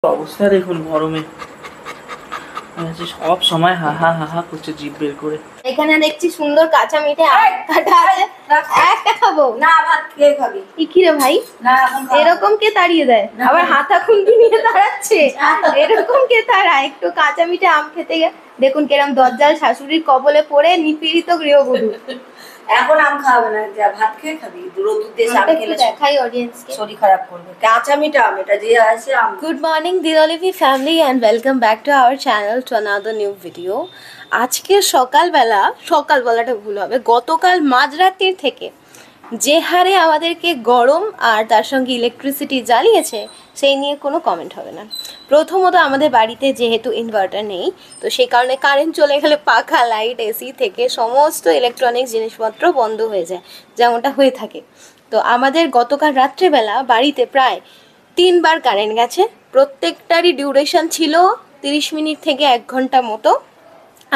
অবস্থা দেখুন গরমে সব সময় হা হা হা হা করছে জিভ বের করে। এখানে দেখছি সুন্দর কাঁচা মিঠে আম কাটা আছে, একটা খাবো না, ভাত খেয়ে খাবি। কি রে ভাই, এরকম কে তাড়িয়ে দেয়? আবার হাতা খুন্তি নিয়ে তাড়াচ্ছে, এরকম কে তাড়ায়? একটু কাঁচা মিঠে আম খেতে গিয়ে দেখুন কেরম দজ্জাল শাশুড়ির কবলে পড়ে নিপীড়িত গৃহবধূ। এখন আম খাবে না, যা ভাত খেয়ে খাবি। দূরদূর দেশে আম খেলে দেখাই অডিয়েন্সকে, শরীর খারাপ করবে। কাঁচা মিঠা আম, এটা যে আছে আম। গুড মর্নিং দিললিপি family and welcome back to our channel to another new video. আজকে সকালবেলাটা ভুল হবে, গতকাল মাঝরাত্রির থেকে যে হারে আমাদেরকে গরম আর তার সঙ্গে ইলেকট্রিসিটি জ্বালিয়েছে সেই নিয়ে কোনো কমেন্ট হবে না। প্রথমত আমাদের বাড়িতে যেহেতু ইনভার্টার নেই, তো সেই কারণে কারেন্ট চলে গেলে পাখা, লাইট, এসি থেকে সমস্ত ইলেকট্রনিক্স জিনিসপত্র বন্ধ হয়ে যায়, যেমনটা হয়ে থাকে। তো আমাদের গতকাল রাত্রেবেলা বাড়িতে প্রায় 3বার কারেন্ট গেছে। প্রত্যেকটারই ডিউরেশন ছিল 30 মিনিট থেকে 1 ঘন্টা মতো।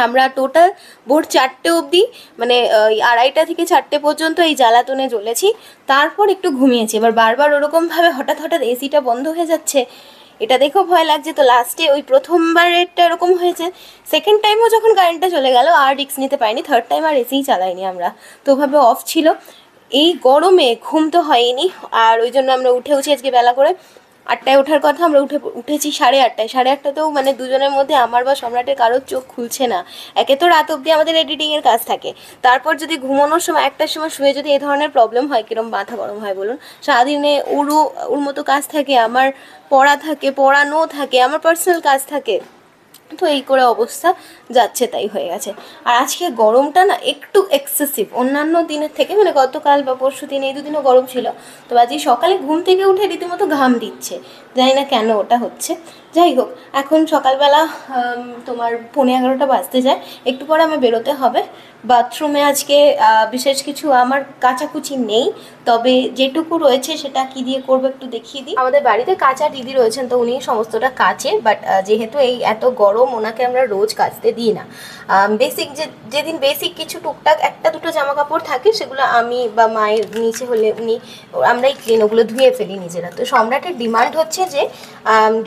আমরা টোটাল ভোর 4টে অবধি, মানে 2:30টা থেকে 4টে পর্যন্ত এই জ্বালাতনে জ্বলেছি। তারপর একটু ঘুমিয়েছি। এবার বারবার ওরকমভাবে হঠাৎ এসিটা বন্ধ হয়ে যাচ্ছে, এটা দেখেও ভয় লাগছে। তো লাস্টে ওই প্রথমবারেরটা এরকম হয়েছে, সেকেন্ড টাইমও যখন কারেন্টটা চলে গেল আর রিস্ক নিতে পারিনি, থার্ড টাইম আর এসিই চালাইনি আমরা, তো ওভাবে অফ ছিল। এই গরমে ঘুম তো হয়নি, আর ওই জন্য আমরা উঠেছি আজকে বেলা করে। 8টায় ওঠার কথা, আমরা উঠেছি 8:30টায়। 8:30টাতেও মানে দুজনের মধ্যে আমার বা সম্রাটের কারোর চোখ খুলছে না। একে তো রাত অবধি আমাদের এডিটিংয়ের কাজ থাকে, তারপর যদি ঘুমানোর সময় 1টার সময় শুয়ে যদি এই ধরনের প্রবলেম হয়, কিরম মাথা গরম হয় বলুন। সারাদিনে ওর মতো কাজ থাকে, আমার পড়া থাকে, পড়ানো থাকে, আমার পার্সোনাল কাজ থাকে, তো এই করে অবস্থা যাচ্ছে, তাই হয়ে গেছে। আর আজকে গরমটা না একটু এক্সেসিভ অন্যান্য দিনের থেকে, মানে গতকাল বা পরশু দিন এই দুদিনও গরম ছিল। তো আজকে সকালে ঘুম থেকে উঠে রীতিমতো ঘাম দিচ্ছে, জানি না কেন ওটা হচ্ছে। যাই হোক, এখন সকালবেলা তোমার 11:45 বাজতে যায়, একটু পরে আমার বেরোতে হবে। বাথরুমে আজকে বিশেষ কিছু আমার কাচাকুচি নেই, তবে যেটুকু রয়েছে সেটা কি দিয়ে করবো একটু দেখিয়ে দিই। আমাদের বাড়িতে কাচা দিদি রয়েছেন, তো উনি সমস্তটা কাচে, বাট যেহেতু এই এত গরম ওনাকে আমরা রোজ কাচতে দিই না। বেসিক যেদিন বেসিক কিছু টুকটাক 1-2টো জামা কাপড় থাকে, সেগুলো আমি বা মায়ের নিচে হলে আমরাই ক্লিন, ওগুলো ধুয়ে ফেলি নিজেরা। তো সম্রাটের ডিমান্ড হচ্ছে যে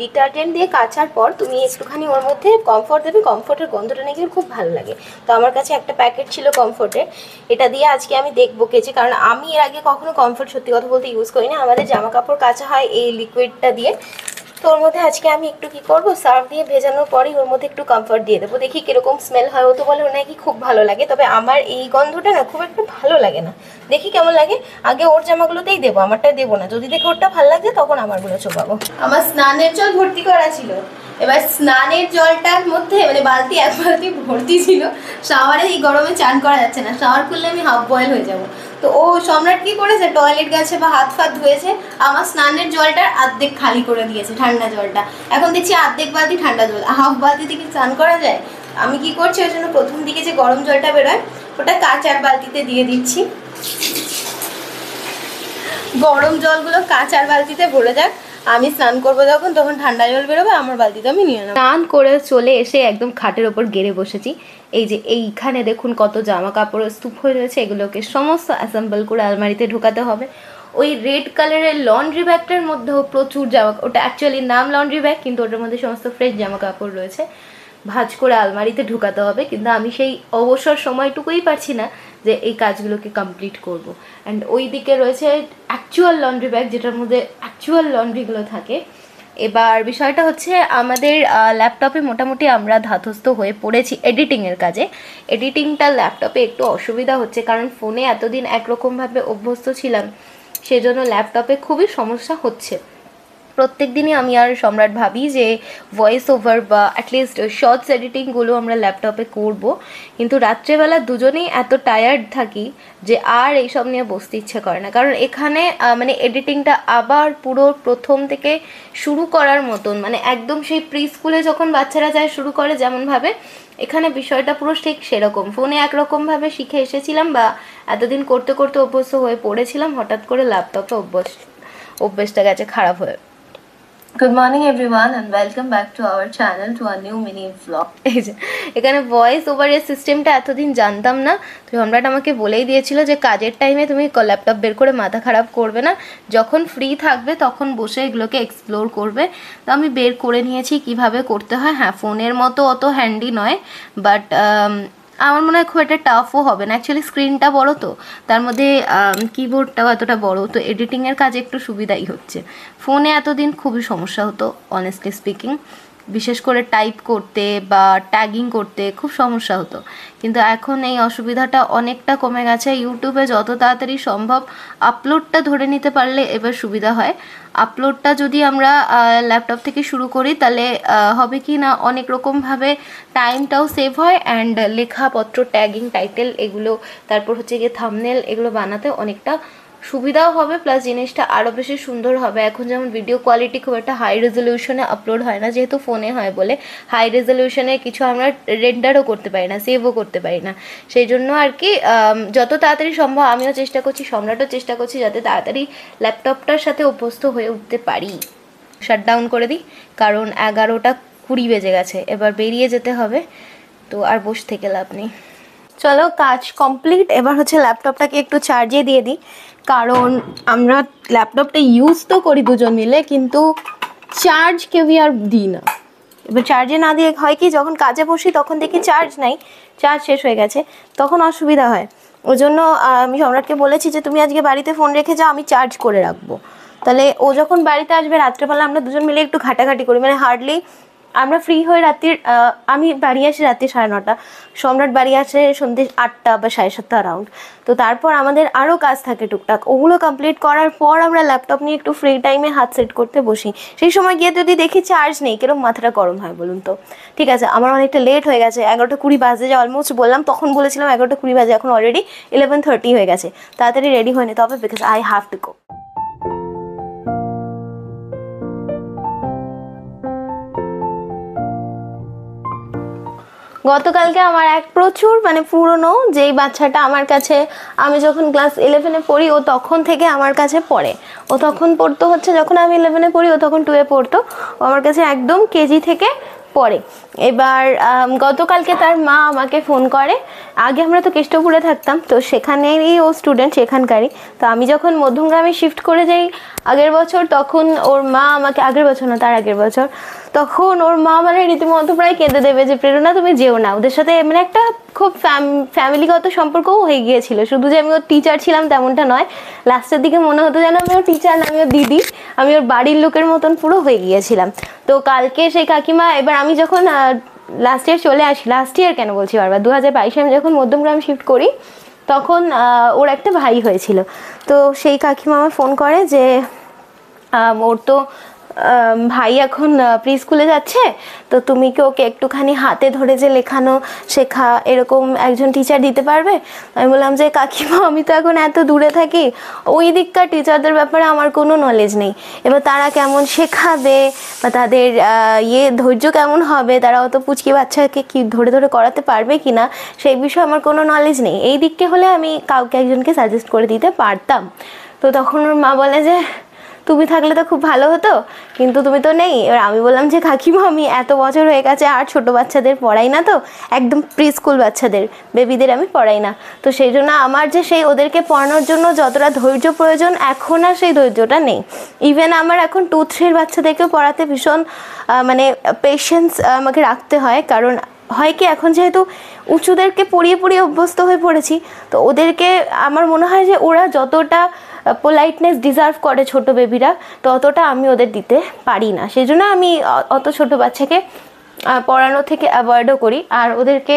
ডিটারজেন্ট দিয়ে কাচার পর তুমি একটুখানি ওর মধ্যে কমফোর্ট দেবে, কমফোর্টের গন্ধটা নাকি খুব ভালো লাগে। তো আমার কাছে একটা প্যাকেট ছিল কমফোর্টের, এটা দিয়ে আজকে আমি দেখবো কেচে, কারণ আমি এর আগে কখনো কমফোর্ট সত্যি কথা বলতে ইউজ করি না। আমাদের জামা কাপড় কাচা হয় এই লিকুইডটা দিয়ে। তো ওর মধ্যে আজকে আমি একটু কী করবো, সার্ফ দিয়ে ভেজানোর পরেই ওর মধ্যে একটু কমফোর্ট দিয়ে দেবো, দেখি কীরকম স্মেল হয়। ও তো বলে নাকি খুব ভালো লাগে, তবে আমার এই গন্ধটা না খুব একটা ভালো লাগে না, দেখি কেমন লাগে। আগে ওর জামাগুলোতেই দেবো, আমারটা দেবো না। যদি দেখে ওরটা ভালো লাগছে তখন আমারগুলো চোপাবো। আমার স্নানের জল ভর্তি করা ছিল, এবার স্নানের জলটার মধ্যে মানে বালতি 1 বালতি ভর্তি ছিল। শাওয়ারে এই গরমে চান করা যাচ্ছে না, শাওয়ার করলে আমি হাফ বয়েল হয়ে যাব। তো ও সম্রাট কি করেছে, টয়লেট গেছে বা হাত ফাত ধুয়েছে, আমার স্নানের জলটার অর্ধেক খালি করে দিয়েছে, ঠান্ডা জলটা। এখন দেখছি অর্ধেক বালতি ঠান্ডা জল, হাফ বালতিতে কি স্নান করা যায়? আমি কি করছি, ওই জন্য প্রথম দিকে যে গরম জলটা বেরোয় ওটা কাঁচার বালতিতে দিয়ে দিচ্ছি। গরম জলগুলো কাঁচার বালতিতে ভরে যাক, আমি স্নান করবো যখন, তখন ঠান্ডা জল বেরোবে, আমার বালতিতে আমি নিয়ে নেবো। স্নান করে চলে এসে একদম খাটের ওপর গেড়ে বসেছি। এই যে এইখানে দেখুন কত জামা কাপড় স্তূপ হয়ে রয়েছে, এগুলোকে সমস্ত অ্যাসেম্বল করে আলমারিতে ঢোকাতে হবে। ওই রেড কালারের লন্ড্রি ব্যাগটার মধ্যেও প্রচুর জামা, ওটা অ্যাকচুয়ালি নাম লন্ড্রি ব্যাগ, কিন্তু ওটার মধ্যে সমস্ত ফ্রেশ জামা কাপড় রয়েছে, ভাঁজ করে আলমারিতে ঢুকাতে হবে। কিন্তু আমি সেই অবসর সময়টুকুই পারছি না যে এই কাজগুলোকে কমপ্লিট করব। অ্যান্ড ওই দিকে রয়েছে অ্যাকচুয়াল লন্ড্রি ব্যাগ, যেটার মধ্যে অ্যাকচুয়াল লন্ড্রিগুলো থাকে। এবার বিষয়টা হচ্ছে, আমাদের ল্যাপটপে মোটামুটি আমরা ধাতস্থ হয়ে পড়েছি এডিটিংয়ের কাজে। এডিটিংটা ল্যাপটপে একটু অসুবিধা হচ্ছে, কারণ ফোনে এতদিন একরকমভাবে অভ্যস্ত ছিলাম, সেজন্য ল্যাপটপে খুবই সমস্যা হচ্ছে। প্রত্যেক দিনই আমি আর সম্রাট ভাবি যে ভয়েস ওভার বা অ্যাটলিস্ট শর্টস এডিটিংগুলো আমরা ল্যাপটপে করব, কিন্তু রাত্রেবেলা দুজনেই এত টায়ার্ড থাকি যে আর এইসব নিয়ে বসতে ইচ্ছে করে না। কারণ এখানে মানে এডিটিংটা আবার পুরো প্রথম থেকে শুরু করার মতন, মানে একদম সেই প্রি স্কুলে যখন বাচ্চারা যায় শুরু করে যেমনভাবে, এখানে বিষয়টা পুরো ঠিক সেরকম। ফোনে একরকমভাবে শিখে এসেছিলাম বা এতদিন করতে করতে অভ্যস্ত হয়ে পড়েছিলাম, হঠাৎ করে ল্যাপটপে অভ্যেসটা গেছে খারাপ হয়ে। Good morning everyone and welcome back to our channel to a new mini blog. এই যে এখানে ভয়েস ওভারের সিস্টেমটা এতদিন জানতাম না, তো সম্রাট আমাকে বলেই দিয়েছিল যে কাজের টাইমে তুমি ল্যাপটপ বের করে মাথা খারাপ করবে না, যখন ফ্রি থাকবে তখন বসে এগুলোকে এক্সপ্লোর করবে। তো আমি বের করে নিয়েছি কিভাবে করতে হয়। হ্যাঁ, ফোনের মতো অত হ্যান্ডি নয়, বাট আমার মনে হয় খুব একটা টাফও হবে না। অ্যাকচুয়ালি স্ক্রিনটা বড়, তো তার মধ্যে কিবোর্ডটাও এতটা বড়, তো এডিটিংয়ের কাজে একটু সুবিধাই হচ্ছে। ফোনে এতদিন খুবই সমস্যা হতো অনেস্টলি স্পিকিং, বিশেষ করে টাইপ করতে বা ট্যাগিং করতে খুব সমস্যা হতো, কিন্তু এখন এই অসুবিধাটা অনেকটা কমে গেছে। ইউটিউবে যত তাড়াতাড়ি সম্ভব আপলোডটা ধরে নিতে পারলে এবার সুবিধা হয়। আপলোডটা যদি আমরা ল্যাপটপ থেকে শুরু করি তাহলে হবে কি না, অনেক রকমভাবে টাইমটাও সেভ হয় অ্যান্ড লেখাপত্র ট্যাগিং টাইটেল এগুলো, তারপর হচ্ছে গিয়ে থাম্বনেল এগুলো বানাতে অনেকটা সুবিধাও হবে, প্লাস জিনিসটা আরও বেশি সুন্দর হবে। এখন যেমন ভিডিও কোয়ালিটি খুব একটা হাই রেজলিউশনে আপলোড হয় না, যেহেতু ফোনে হয় বলে হাই রেজলিউশনে কিছু আমরা রেন্ডারও করতে পারি না, সেভও করতে পারি না। সেই জন্য আর কি যত তাড়াতাড়ি সম্ভব আমিও চেষ্টা করছি, সম্রাটও চেষ্টা করছি যাতে তাড়াতাড়ি ল্যাপটপটার সাথে অভ্যস্ত হয়ে উঠতে পারি। শাটডাউন করে দিই, কারণ 11:20 বেজে গেছে, এবার বেরিয়ে যেতে হবে, তো আর বসে থেকে লাভ নেই। চলো কাজ কমপ্লিট, এবার হচ্ছে ল্যাপটপটাকে একটু চার্জে দিয়ে দিই, কারণ আমরা ল্যাপটপটা ইউজ তো করি দুজন মিলে, কিন্তু চার্জ কেউই আর দিই না। এবার চার্জে না দিয়ে হয় কি, যখন কাজে বসি তখন দেখি চার্জ নাই, চার্জ শেষ হয়ে গেছে, তখন অসুবিধা হয়। ওই জন্য আমি সম্রাটকে বলেছি যে তুমি আজকে বাড়িতে ফোন রেখে যাও, আমি চার্জ করে রাখবো। তাহলে ও যখন বাড়িতে আসবে রাত্রেবেলা আমরা দুজন মিলে একটু ঘাটাঘাটি করি, মানে হার্ডলি আমরা ফ্রি হয়ে রাত্রির আমি বাড়ি আসি রাত্রি 9:30, সম্রাট বাড়ি আসে সন্ধ্যে 8টা বা 7:30 অ্যারাউন্ড। তো তারপর আমাদের আরও কাজ থাকে টুকটাক, ওগুলো কমপ্লিট করার পর আমরা ল্যাপটপ নিয়ে একটু ফ্রি টাইমে হাত সেট করতে বসি। সেই সময় গিয়ে যদি দেখি চার্জ নেই, কিরকম মাথাটা গরম হয় বলুন তো। ঠিক আছে, আমার অনেকটা লেট হয়ে গেছে, 11:20 বাজে যে অলমোস্ট বললাম, তখন বলেছিলাম 11:20 বাজে, এখন অলরেডি 11:30 হয়ে গেছে। তাড়াতাড়ি রেডি হয়ে নিতে হবে, because I have to go. গতকালকে আমার এক প্রচুর মানে পুরনো যেই বাচ্চাটা আমার কাছে, আমি যখন ক্লাস 11-এ পড়ি ও তখন থেকে আমার কাছে পড়ে, ও তখন পড়তো হচ্ছে যখন আমি 11-এ পড়ি ও তখন 2-এ পড়তো, ও আমার কাছে একদম কেজি থেকে পড়ে। এবার গতকালকে তার মা আমাকে ফোন করে, আগে আমরা তো কেষ্টপুরে থাকতাম, তো সেখানেরই ও স্টুডেন্ট সেখানকারই। তো আমি যখন মধ্যমগ্রামে শিফট করে যাই আগের বছর, তখন ওর মা আমাকে, আগের বছর না তার আগের বছর, তখন ওর মা মানে রীতিমতো প্রায় কেঁদে দেবে যে প্রেরণা তুমি যেও না, ওদের সাথে মানে একটা খুব ফ্যামিলিগত সম্পর্কও হয়ে গিয়েছিল, শুধু যে আমি ওর টিচার ছিলাম তেমনটা নয়। লাস্টের দিকে মনে হতো যেন আমি ওর টিচার না, আমি ওর দিদি, আমি ওর বাড়ির লোকের মতন পুরো হয়ে গিয়েছিলাম। তো কালকে সেই কাকিমা, এবার আমি যখন লাস্ট ইয়ার চলে আসি, লাস্ট ইয়ার কেন বলছি বারবার, 2022-এ আমি যখন মধ্যমগ্রাম শিফট করি, তখন ওর একটা ভাই হয়েছিল। তো সেই কাকিমা আমার ফোন করে যে ওর তো ভাই এখন প্রি স্কুলে যাচ্ছে, তো তুমি কি ওকে একটুখানি হাতে ধরে যে লেখানো শেখা এরকম একজন টিচার দিতে পারবে? আমি বললাম যে কাকিমা আমি তো এখন এত দূরে থাকি, ওই দিককার টিচারদের ব্যাপারে আমার কোনো নলেজ নেই, এবার তারা কেমন শেখাবে বা তাদের ধৈর্য কেমন হবে, তারা অত পুচকি বাচ্চাকে কি ধরে ধরে করাতে পারবে কি না, সেই বিষয়ে আমার কোনো নলেজ নেই। এই দিককে হলে আমি কাউকে একজনকে সাজেস্ট করে দিতে পারতাম। তো তখন ওর মা বলে যে তুমি থাকলে তো খুব ভালো হতো, কিন্তু তুমি তো নেই। এবার আমি বললাম যে কাকিমা আমি এত বছর হয়ে গেছে আর ছোটো বাচ্চাদের পড়াই না, তো একদম প্রি স্কুল বাচ্চাদের বেবিদের আমি পড়াই না, তো সেই জন্য আমার যে সেই ওদেরকে পড়ানোর জন্য যতটা ধৈর্য প্রয়োজন এখন আর সেই ধৈর্যটা নেই। ইভেন আমার এখন 2-3 বাচ্চাদেরকেও পড়াতে ভীষণ মানে পেশেন্স আমাকে রাখতে হয়, কারণ হয় কি এখন যেহেতু উঁচুদেরকে পড়িয়ে পড়িয়ে অভ্যস্ত হয়ে পড়েছি, তো ওদেরকে আমার মনে হয় যে ওরা যতটা পোলাইটনেস ডিজার্ভ করে ছোট বেবিরা, ততটা আমি ওদের দিতে পারি না। সেই জন্য আমি অত ছোট বাচ্চাকে পড়ানো থেকে অ্যাভয়েডও করি, আর ওদেরকে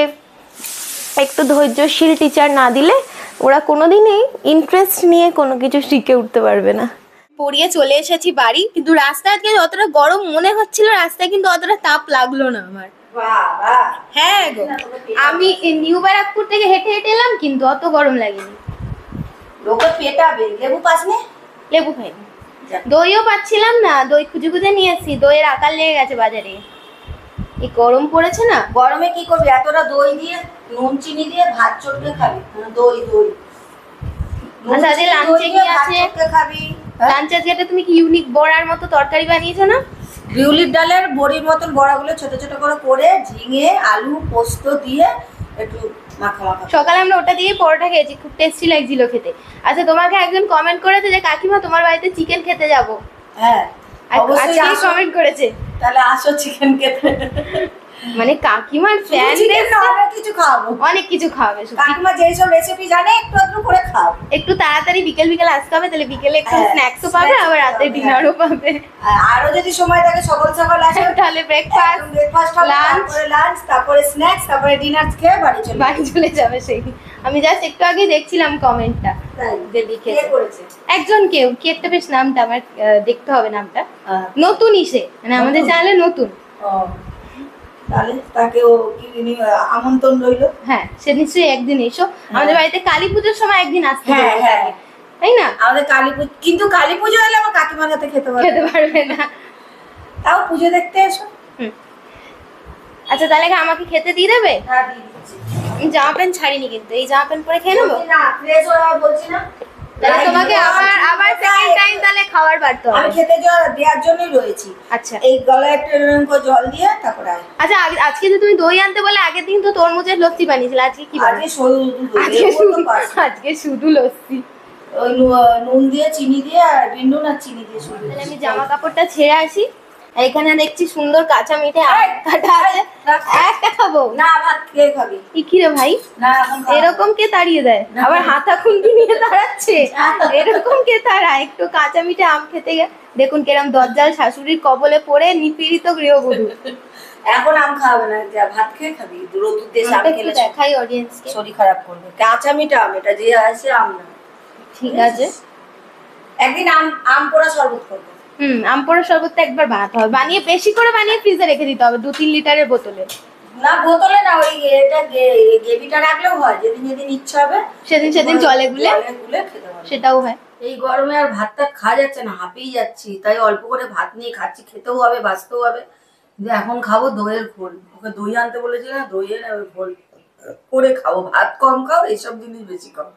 একটু ধৈর্যশীল টিচার না দিলে ওরা কোনো দিনই ইন্টারেস্ট নিয়ে কোনো কিছু শিখে উঠতে পারবে না। পড়িয়ে চলে এসেছি বাড়ি, কিন্তু রাস্তায় আজকে যতটা গরম মনে হচ্ছিল, রাস্তায় কিন্তু অতটা তাপ লাগলো না আমার। হ্যাঁ গো, আমি নিউ ব্যারাকপুর থেকে হেঁটে হেঁটে এলাম, কিন্তু অত গরম লাগেনি। লোকে পেটাবে। লেবু পাসনে? লেবু খাইনি, দইও পাচ্ছিলাম না, দই খুঁজে খুঁজে নিয়ে এসেছি, দইয়ের আকার লেগে গেছে বাজারে। এই গরম পড়েছে না, গরমে কি করবি, এতটা দই দিয়ে নুন চিনি দিয়ে ভাত চটকে খাবি। দই দই আচ্ছা আজকে লাঞ্চে কি আছে? খাবি লাঞ্চে আজকে তুমি কি ইউনিক বড়ার মতো তরকারি বানিয়েছো না? বিউলির ডালের বড়ির মতন বড়াগুলো ছোট ছোট করে ঝিঙে আলু পোস্ত দিয়ে একটু মাখা মাখা। সকালে আমরা ওটা দিয়ে পরোটা খেয়েছি, খুব টেস্টি লাগছিল খেতে। আচ্ছা, তোমাকে একজন কমেন্ট করেছে যে কাকিমা তোমার বাড়িতে চিকেন খেতে যাব। হ্যাঁ অবশ্যই আজকে কমেন্ট করেছে, তাহলে আসো চিকেন খেতে। মানে কাকিমার ফ্যান অনেক কিছু খাওয়াবো, অনেক কিছু খাওয়াবে। কাকিমা যেই সব রেসিপি জানে একটু একটু করে খাও। একটু তাড়াতাড়ি বিকেল বিকেল আসতে হবে, তাহলে বিকেলে একটু হ্যাঁ, স্ন্যাক্সও পাবে, আবার রাতে ডিনারও পাবে। আরো যদি সময় থাকে সকাল সকাল আসো, তাহলে ব্রেকফাস্ট, লাঞ্চ, তারপরে স্ন্যাক্স, তারপরে ডিনার খেয়ে বাড়ি চলে যাবে। সেই আমি জাস্ট একটু আগে দেখছিলাম কমেন্টটা যে লিখেছে একজন, কেউ কি একটা, বেশ নামটা আমার দেখতে হবে নামটা, নতুনই সে, মানে আমাদের চ্যানেলে নতুন। তাহলে তাকেও কি আমন্ত্রণ রইলো। হ্যাঁ, সে নিশ্চয়ই একদিন এসো আমাদের বাড়িতে, কালী পুজোর সময় একদিন আসতে হ্যাঁ হবে, হ্যাঁ তাই না? আমাদের কালী পুজো, কিন্তু কালী পুজো হলে আমার কাকিমার হাতে খেতে পারবে না, তাও পুজো দেখতে এসো। আচ্ছা, তাহলে আমাকে খেতে দিয়ে দেবে? হ্যাঁ দিয়ে দিচ্ছি। আমি জামা প্যান্ট ছাড়িনি, কিন্তু এই জামা প্যান্ট পরে খেয়ে নেবো। না ফ্রেশ হয়ে বলছি না, তাহলে তোমাকে আবার সেকেন্ড টাইম তাহলে খাবার বাড়তে হবে। আমি খেতে দেওয়ার জন্যই রয়েছি। আচ্ছা, এই গলায় একটু এরকম করে জল দিয়ে তারপরে আচ্ছা, আজকে যে তুমি দই আনতে বলে আগের দিন তো তরমুজের লস্যি বানিয়েছিলে, আজকে কি আজকে আজকে শুধু লস্যি, ওই নুন দিয়ে চিনি দিয়ে আর বিন্দু না চিনি দিয়ে শুধু। তাহলে আমি জামা কাপড়টা ছেড়ে আসি। এখানে দেখছি সুন্দর কাঁচা মিঠে আম কাটা আছে, একটা খাবো না, ভাত খেয়ে খাবি। কি রে ভাই, না এরকম কে তাড়িয়ে দেয়, আবার হাতা খুন্তি নিয়ে দাঁড়াচ্ছে, এরকম কে তাড়ায়? একটু কাঁচা মিঠে আম খেতে গিয়ে দেখুন কেরম দজ্জাল শাশুড়ির কবলে পড়ে নিপীড়িত গৃহবধূ। এখন আম খাওয়াবে না, যা ভাত খেয়ে খাবি। দূর দেশে আম খেলে দেখাই অডিয়েন্সকে, শরীর খারাপ করবে। কাঁচা মিঠা আম, এটা যে আছে আম না। ঠিক আছে, একদিন আম পোড়া শরবত করবো। আম পোড়া শরবতটা একবার বানাতে হবে, বানিয়ে বেশি করে বানিয়ে ফ্রিজে রেখে দিতে হবে 2-3 লিটারের বোতলে। না বোতলে না, ওই এটা গেবিটা রাখলেও হয়, যেদিন যেদিন ইচ্ছা হবে সেদিন জলে গুলে খেতে হবে, সেটাও হয়। এই গরমে আর ভাতটা খাওয়া যাচ্ছে না, হাঁপিয়ে যাচ্ছি, তাই অল্প করে ভাত নিয়ে খাচ্ছি। খেতেও হবে, বাঁচতেও হবে। যে এখন খাবো দইয়ের ঘোল, ওকে দই আনতে বলেছি না, দইয়ের ঘোল করে খাবো। ভাত কম খাও, এইসব জিনিস বেশি খাও।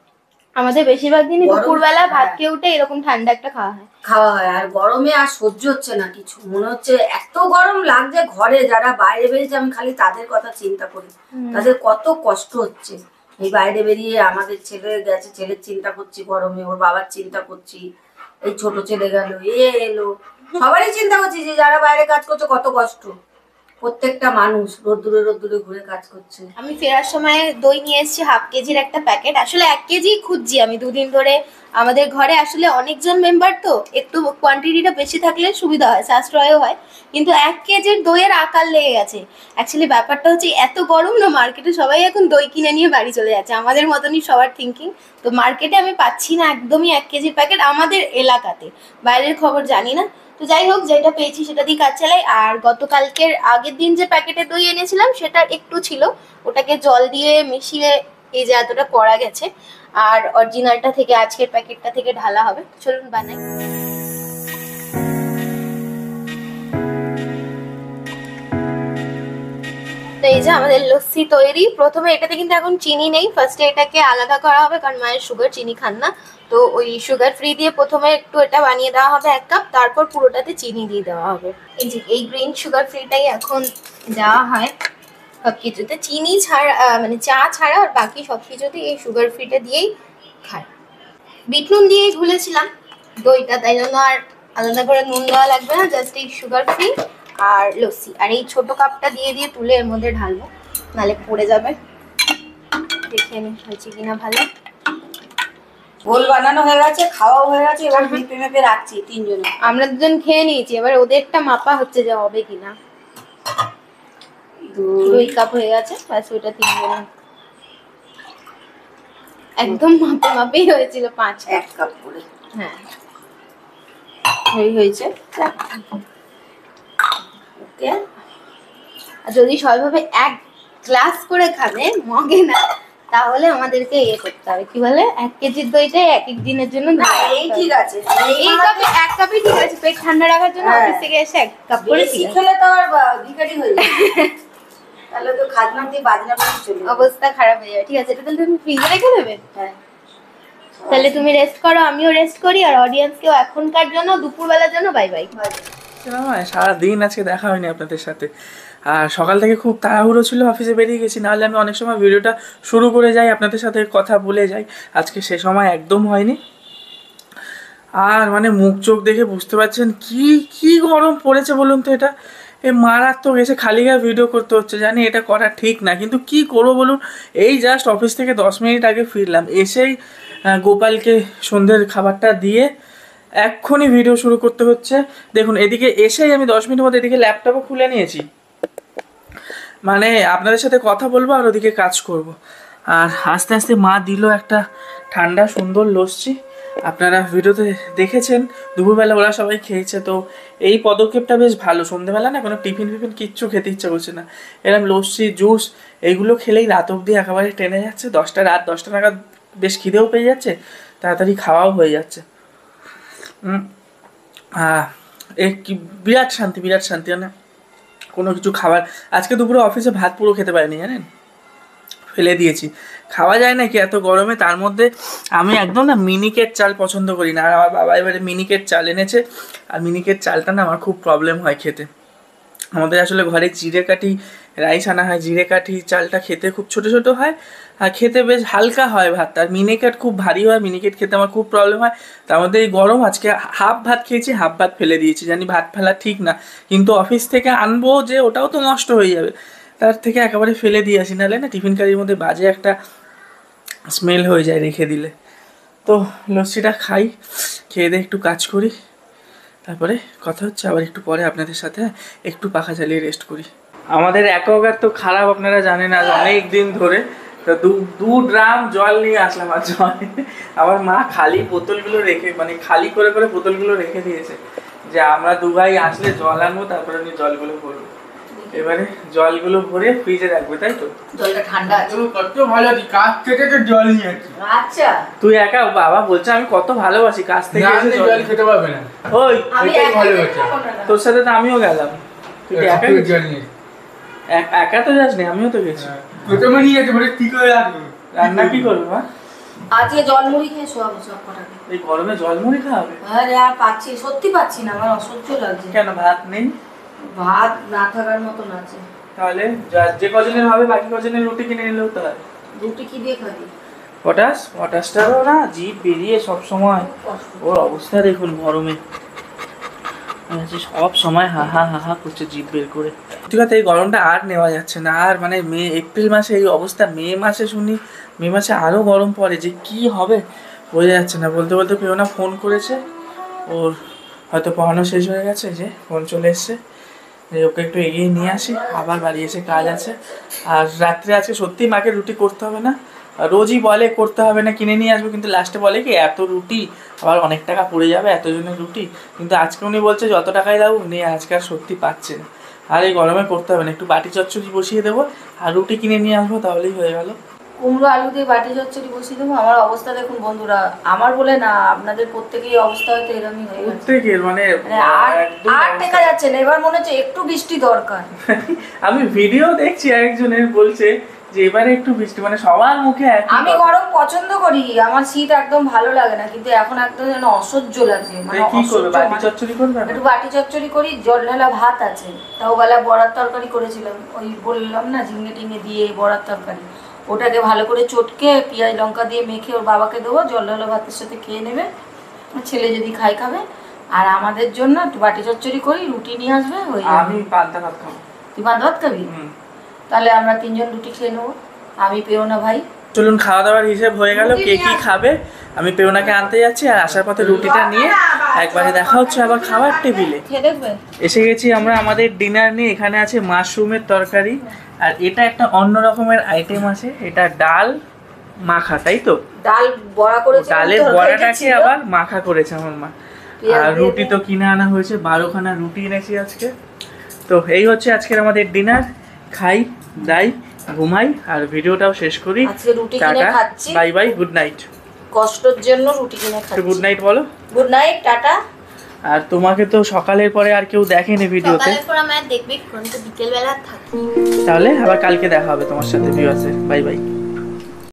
আমাদের বেশিরভাগ দিনই দুপুরবেলা ভাত খেয়ে উঠে এরকম ঠান্ডা একটা খাওয়া হয়। আর গরমে আর সহ্য হচ্ছে না কিছু, মনে হচ্ছে এত গরম লাগছে। ঘরে যারা বাইরে বেরিয়েছে, আমি খালি তাদের কথা চিন্তা করি, তাদের কত কষ্ট হচ্ছে। এই বাইরে বেরিয়ে আমাদের ছেলে গেছে, ছেলের চিন্তা করছি গরমে, ওর বাবার চিন্তা করছি, এই ছোট ছেলে গেল, এলো, সবারই চিন্তা করছি যে যারা বাইরে কাজ করছে কত কষ্ট। প্রত্যেকটা মানুষ রোদ্দুরে ঘুরে কাজ করছে। আমি ফেরার সময় দই নিয়ে এসেছি 1/2 কেজির একটা প্যাকেট, আসলে 1 কেজি খুঁজছি আমি 2 দিন ধরে। আমাদের ঘরে আসলে অনেকজন মেম্বার, তো একটু কোয়ান্টিটিটা বেশি থাকলে সুবিধা হয়, সাশ্রয়ও হয়, কিন্তু 1 কেজির দইয়ের আকার লেগে গেছে। অ্যাকচুয়ালি ব্যাপারটা হচ্ছে এত গরম না, মার্কেটে সবাই এখন দই কিনে নিয়ে বাড়ি চলে যাচ্ছে, আমাদের মতনই সবার থিঙ্কিং। তো মার্কেটে আমি পাচ্ছি না একদমই 1 কেজির প্যাকেট আমাদের এলাকাতে, বাইরের খবর জানি না। তো যাই হোক, যেটা পেয়েছি সেটা দিয়ে কাজ চালাই। আর গতকালকের আগের দিন যে প্যাকেটে দই এনেছিলাম সেটা একটু ছিল, ওটাকে জল দিয়ে মিশিয়ে এই যে এতটা করা গেছে, আর অরিজিনালটা থেকে আজকের প্যাকেটটা থেকে ঢালা হবে। চলুন বানাই। তো এই যে আমাদের লস্যি তৈরি। প্রথমে এটাতে কিন্তু এখন চিনি নেই, ফার্স্টে এটাকে আলাদা করা হবে, কারণ মায়ের সুগার, চিনি খান না। তো ওই সুগার ফ্রি দিয়ে প্রথমে একটু এটা বানিয়ে দেওয়া হবে 1 কাপ, তারপর পুরোটাতে চিনি দিয়ে দেওয়া হবে। এই যে এই গ্রিন সুগার ফ্রিটাই এখন দেওয়া হয় সব কিছুতে, চিনি ছাড়া, মানে চা ছাড়া আর বাকি সব কিছুতে এই সুগার ফ্রিটা দিয়েই খায়। বিট নুন দিয়েই ভুলেছিলাম দইটা, তাই জন্য আর আলাদা করে নুন দেওয়া লাগবে না, জাস্ট এই সুগার ফ্রি আর লস্যি। আর এই ছোট কাপটা দিয়ে তুলে এর মধ্যে ঢালবো, নালে পড়ে যাবে। দেখে নি হয়েছে কিনা ভালো। ঘোল বানানো হয়ে গেছে, খাওয়াও হয়ে গেছে, এবার মেপে মেপে রাখছি 3 জনে। আমরা 2জন খেয়ে নিয়েছি, এবার ওদেরটা মাপা হচ্ছে যে হবে কিনা। 2 কাপ হয়ে গেছে, ব্যাস ওইটা 3 জনের একদম মাপেই হয়েছিল 5 কাপ। 1 কাপ করে, হ্যাঁ হয়েছে। ওকে। আর যদি সবাইভাবে 1 গ্লাস করে খাবে, মগে না, তাহলে আমাদেরকে করতে হবে, কি বলে, 1 কেজির দইটাই 1 দিনের জন্য। না এই ঠিক আছে, এই কাপে 1 কাপই ঠিক আছে, পেট ঠান্ডা রাখার জন্য অফিস থেকে এসে 1 কাপ করে ঠিক আছে। খেলে তো আর ভিখারি হয়ে যাবে, তাহলে তো খাজনা দিয়ে বাজনা করে চলে অবস্থা খারাপ হয়ে যাবে। ঠিক আছে, এটা তাহলে তুমি ফ্রিজে রেখে দেবে। হ্যাঁ, তাহলে তুমি রেস্ট করো, আমিও রেস্ট করি, আর অডিয়েন্সকেও এখনকার জন্য, দুপুরবেলার জন্য বাই বাই। সারাদিন আজকে দেখা হয়নি আপনাদের সাথে। আর সকাল থেকে খুব তাড়াহুড়ো ছিল, অফিসে বেরিয়ে গেছি, নাহলে আমি অনেক সময় ভিডিওটা শুরু করে যাই, আপনাদের সাথে কথা বলে যাই। আজকে সে সময় একদম হয়নি। আর মানে মুখ চোখ দেখে বুঝতে পারছেন কি কি গরম পড়েছে বলুন তো। এটা মারাত্মক, এসে খালি গায়ে ভিডিও করতে হচ্ছে, জানি এটা করা ঠিক না, কিন্তু কি করবো বলুন। এই জাস্ট অফিস থেকে 10 মিনিট আগে ফিরলাম, এসেই গোপালকে সন্ধ্যের খাবারটা দিয়ে এক্ষুনি ভিডিও শুরু করতে হচ্ছে। দেখুন এদিকে এসেই আমি 10 মিনিটের মধ্যে এদিকে ল্যাপটপও খুলে নিয়েছি, মানে আপনাদের সাথে কথা বলবো আর ওদিকে কাজ করব। আর আস্তে আস্তে মা দিল একটা ঠান্ডা সুন্দর লস্যি, আপনারা ভিডিওতে দেখেছেন দুপুরবেলা ওরা সবাই খেয়েছে। তো এই পদক্ষেপটা বেশ ভালো, সন্ধ্যেবেলা না কোনো টিফিন ফিফিন কিচ্ছু খেতে ইচ্ছে করছে না, এরকম লস্যি জুস এইগুলো খেলেই রাত অবধি একেবারে টেনে যাচ্ছে। রাত 10টা নাগাদ বেশ খিদেও পেয়ে যাচ্ছে, তাড়াতাড়ি খাওয়াও হয়ে যাচ্ছে। বিরাট শান্তি, বিরাট শান্তি। মানে কোনো কিছু খাবার, আজকে দুপুরে অফিসে ভাত পুরো খেতে পারিনি, জানেন, ফেলে দিয়েছি। খাওয়া যায় নাকি এত গরমে, তার মধ্যে আমি একদম না মিনিকেট চাল পছন্দ করি না। আর আমার বাবা এবারে মিনিকেট চাল এনেছে, আর মিনিকেট চালটা না আমার খুব প্রবলেম হয় খেতে। আমাদের আসলে ঘরে জিরেকাঠি রাইস আনা হয়, জিরেকাঠি চালটা খেতে খুব ছোট ছোট হয় আর খেতে বেশ হালকা হয় ভাতটা। আর মিনিকেট খুব ভারী হয়, মিনিকেট খেতে আমার খুব প্রবলেম হয়। তার মধ্যে এই গরম, আজকে হাফ ভাত খেয়েছি, হাফ ভাত ফেলে দিয়েছি। জানি ভাত ফেলা ঠিক না, কিন্তু অফিস থেকে আনবো যে ওটাও তো নষ্ট হয়ে যাবে, তার থেকে একেবারে ফেলে দিয়ে আসি, নাহলে না টিফিন কারির মধ্যে বাজে একটা স্মেল হয়ে যায় রেখে দিলে। তো লস্যিটা খাই, খেয়ে দিয়ে একটু কাজ করি, তারপরে কথা হচ্ছে আবার একটু পরে আপনাদের সাথে। একটু পাখা চালিয়ে রেস্ট করি। আমাদের অ্যাকোয়াগার্ড তো খারাপ, আপনারা জানেন, আজ অনেক দিন ধরে। তো দু ড্রাম জল নিয়ে আসলাম, আর জল আমার মা খালি বোতলগুলো রেখে, মানে খালি করে করে বোতলগুলো রেখে দিয়েছে যে আমরা দু ভাই আসলে জল আনবো, তারপরে আমি জলগুলো ভরবো। এবারে জলগুলো ভরে ফ্রিজে রাখবে, তাই তো? জলটা ঠান্ডা আছে, কত ভালো কাজ থেকে তো জল নিয়ে আসছি। আচ্ছা তুই একা, বাবা বলছে আমি কত ভালোবাসি, কাছ থেকে এসে জল খেতে পারবে না। ওই আমি এটাই একা ভালো যেতে হচ্ছে। পারবো না। তোর সাথে তো আমিও গেলাম, তুই কি একা গেছিস? জল নিয়ে একা তো যাসনি, আমিও তো গেছি। প্রথমে নিয়ে যেতে বলে কি করে রাখবো, রান্না কি করবো মা? আজকে জল মুড়ি খেয়ে শোয়াবো সব কটাকে। এই গরমে জল মুড়ি খাওয়াবে? আরে আর পাচ্ছি, সত্যি পাচ্ছি না, আমার অসহ্য লাগছে। কেন ভাত নেই? ভাত না থাকার মতন আছে। তাহলে যে কজনের হবে বাকি কজনের রুটি কিনে নিলেও তো হয়। রুটি কি দিয়ে খাবি? পটাশটারও না জিভ বেরিয়ে সব সময়, ওর অবস্থা দেখুন গরমে, সব সময় হা হা হা হা করছে জিভ বের করে। ঠিক আছে, এই গরমটা আর নেওয়া যাচ্ছে না। আর মানে এপ্রিল মাসে এই অবস্থা, মে মাসে শুনি মে মাসে আরও গরম পড়ে, যে কি হবে বোঝা যাচ্ছে না। বলতে বলতে প্রিয়না ফোন করেছে, ওর হয়তো পড়ানো শেষ হয়ে গেছে, যে ফোন চলে এসছে, যে ওকে একটু এগিয়ে নিয়ে আসি, আবার বাড়ি এসে কাজ আছে। আর রাত্রে আজকে সত্যিই মাকে রুটি করতে হবে না, রোজই বলে করতে হবে না, কিনে নিয়ে আসবো, কিন্তু লাস্টে বলে কি এত রুটি আবার অনেক টাকা পড়ে যাবে, এতজনের রুটি। কিন্তু আজকে উনি বলছে যত টাকাই দাও, উনি আজকে আর সত্যি পাচ্ছে না। আর এই গরমে করতে হবে না, একটু বাটি চচ্চড়ি বসিয়ে দেবো আর রুটি কিনে নিয়ে আসবো, তাহলেই হয়ে গেল। কুমড়ো আলু দিয়ে বাটি চচ্চড়ি বসিয়ে দেবো। আমার অবস্থা দেখুন বন্ধুরা, আমার বলে না, আপনাদের প্রত্যেকেই অবস্থা হয়তো এরকমই হয়ে গেছে। প্রত্যেকের মানে আর দেখা যাচ্ছে না, এবার মনে হচ্ছে একটু বৃষ্টি দরকার। আমি ভিডিও দেখছি একজনের বলছে যে এবারে একটু বৃষ্টি, মানে সবার মুখে আমি গরম পছন্দ করি, আমার শীত একদম ভালো লাগে না, কিন্তু এখন একদম যেন অসহ্য লাগছে। মানে কি করবে, বাটি চচ্চড়ি করবে? একটু বাটি চচ্চড়ি করি, জল ঢালা ভাত আছে, তাও বেলা বড়ার তরকারি করেছিলাম, ওই বললাম না ঝিঙে টিঙে দিয়ে বড়ার তরকারি, ওটাকে ভালো করে চটকে পেঁয়াজ লঙ্কা দিয়ে মেখে ওর বাবাকে দেবো, জল ঢালা ভাতের সাথে খেয়ে নেবে, ছেলে যদি খাই খাবে। আর আমাদের জন্য একটু বাটি চচ্চড়ি করি, রুটি নিয়ে আসবে। আমি পান্তা ভাত খাবো। তুই পান্তা ভাত খাবি? তাহলে আমরা 3 জন রুটি খেয়ে নেবো, আমি পেওনা ভাই। চলুন, খাওয়া দাওয়ার হিসেব হয়ে গেল, কে কি খাবে। আমি পেওনাকে আনতে যাচ্ছি, আর আসার পথে রুটিটা নিয়ে একবারে দেখা হচ্ছে আবার খাবার টেবিলে। এসে গেছি আমরা আমাদের ডিনার নিয়ে। এখানে আছে মাশরুমের তরকারি, আর এটা একটা অন্য রকমের আইটেম আছে, এটা ডাল মাখা, তাই তো? ডাল বড়া করেছে, ডালের বড়াটাকে আবার মাখা করেছে আমার মা। আর রুটি তো কিনে আনা হয়েছে, 12খানা রুটি এনেছি আজকে। তো এই হচ্ছে আজকের আমাদের ডিনার। খাই দাই ঘুমাই আর ভিডিওটাও শেষ করি। আজকে রুটি কিনে খাচ্ছি। Bye bye, good night. কষ্টের জন্য রুটি কিনে খাচ্ছি। গুড নাইট বলো। গুড নাইট, টাটা। আর তোমাকে তো সকালের পরে আর কেউ দেখেনি ভিডিওতে, সকালের পর আমি আর দেখবি, কারণ তো বিকেল বেলা থাকি। তাহলে আবার কালকে দেখা হবে তোমার সাথে ভিউয়ার্সে। Bye bye.